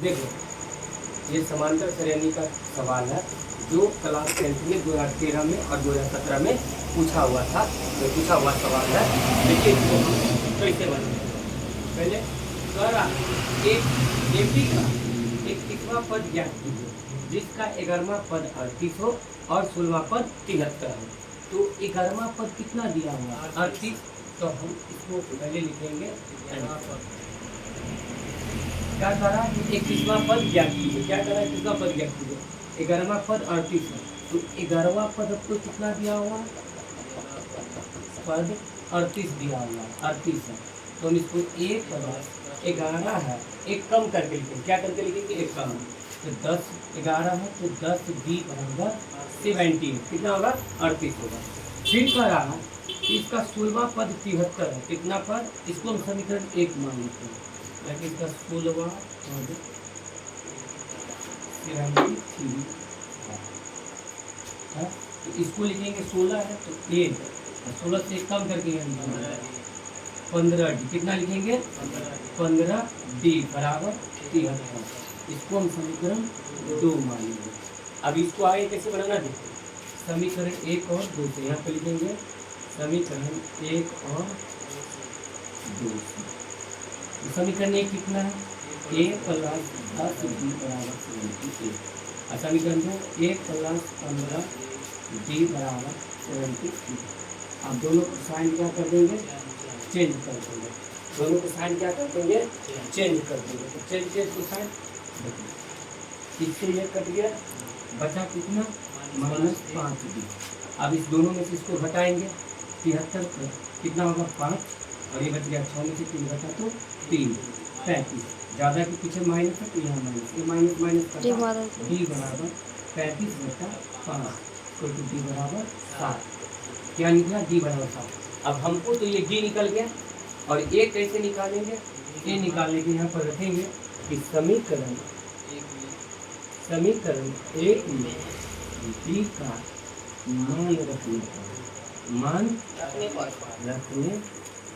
देखो, ये समांतर श्रेणी का सवाल है जो क्लास 10th में 2013 में और 2017 में पूछा हुआ था। तो पूछा हुआ सवाल है, देखिए इसको हम कैसे बनाएंगे। पहले कह रहा एक एपी का 21वां पद ज्ञात कीजिए जिसका 11वां पद 38 हो और 16वां पद 73 हो। तो 11वां पद कितना दिया हुआ 38, तो हम इसको पहले लिखेंगे क्या करा कि 21वां पद ज्ञात कीजिए। क्या करा 21वां पद ज्ञात कीजिए, 11वां पद 38 है, तो 11वां पद आपको कितना दिया हुआ पद 38 दिया हुआ 38 है, तो हम इसको 1 + 11 है, एक कम करके लिखेंगे। क्या करके लिखेंगे, एक कम, तो 10 11 है तो 10 D = 70, कितना होगा 38 होगा। फिर कह रहा है इसका 16वां पद 73 है, कितना पद, इसको हम समीकरण 1 मान लेते हैं, ताकि इसका 16वां पद 73 है, तो इसको लिखेंगे 16 है तो 1, 16 से कम करके 15D, कितना लिखेंगे 15D = 73, इसको हम समीकरण 2 मानेंगे। अब इसको आगे कैसे बनाना देखो, समीकरण 1 और 2 से यहाँ पे लिखेंगे समीकरण 1 और 2 से। तो समीकरण 1 कितना है, a + 10D = 78, और समीकरण 2 a + 15D = 73। अब दोनों को साइन क्या कर देंगे, चेंज कर देंगे, दोनों को साइन क्या कर देंगे, चेंज कर देंगे। तो चेंज को साइन, इससे ये कट गया, बचा कितना -5D। अब इस दोनों में से इसको घटाएंगे, 73 कितना होगा 5, और ये बच गया 6 में से 3 घटा तो 3, 35, ज़्यादा के पीछे माइनस है तो यहाँ माइनस, ये माइनस माइनस D = 35 + 5 तो D = 7। क्या निकला, D = 7। अब हमको तो ये D निकल गया, और ये कैसे निकालेंगे, ये निकालने के यहाँ पर रखेंगे कि समीकरण 1 में D का मान रखने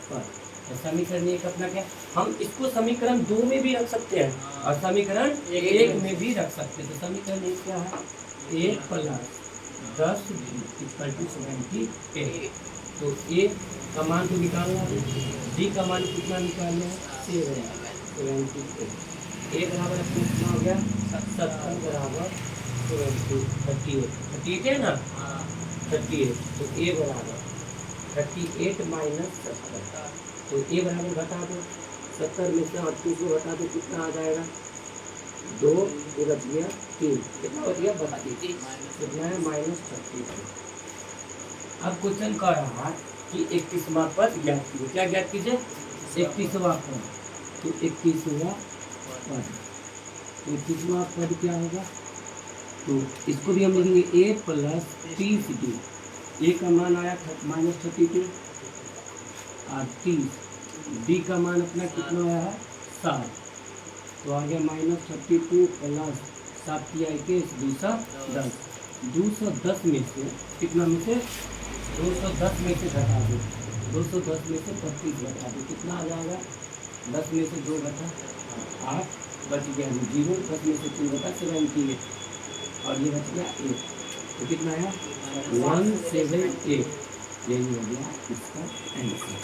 पर, तो समीकरण 1 अपना क्या, हम इसको समीकरण 2 में भी रख सकते हैं और समीकरण 1 में भी रख सकते हैं। तो समीकरण 1 क्या है, 1 + 10D = 78। तो A का मान तो निकालना है, D का मान कितना निकालना है 78, A बराबर अपने कितना हो गया 70 = 38 है ना, 38, तो A = 38 - 70, तो A बराबर घटा दो, 70 में से 38 को घटा दो, कितना आ जाएगा 2, ये बच गया 3, कितना बच गया 32, कितना है -32। अब क्वेश्चन कह रहा है कि 31वां पद ज्ञात कीजिए। क्या ज्ञात कीजिए, 31वां पद, तो 31वां पद, 31वां पद क्या होगा, तो इसको भी हम लिखेंगे a + 30D। A का मान आया -32 और 30, D का मान अपना कितना आया है 7, तो आ गया -32 + 7 किया 21, 210, 210 में से कितना में से 210 में से घटा दो, 210 में से 35 घटा दो, कितना आ जाएगा 10 में से 2 घटा 8, बच गया 0, 10 में से 3 घटा 78, और ये बच गया 1, तो कितना है 178। यही हो गया इसका आंसर।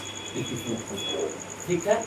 ठीक है।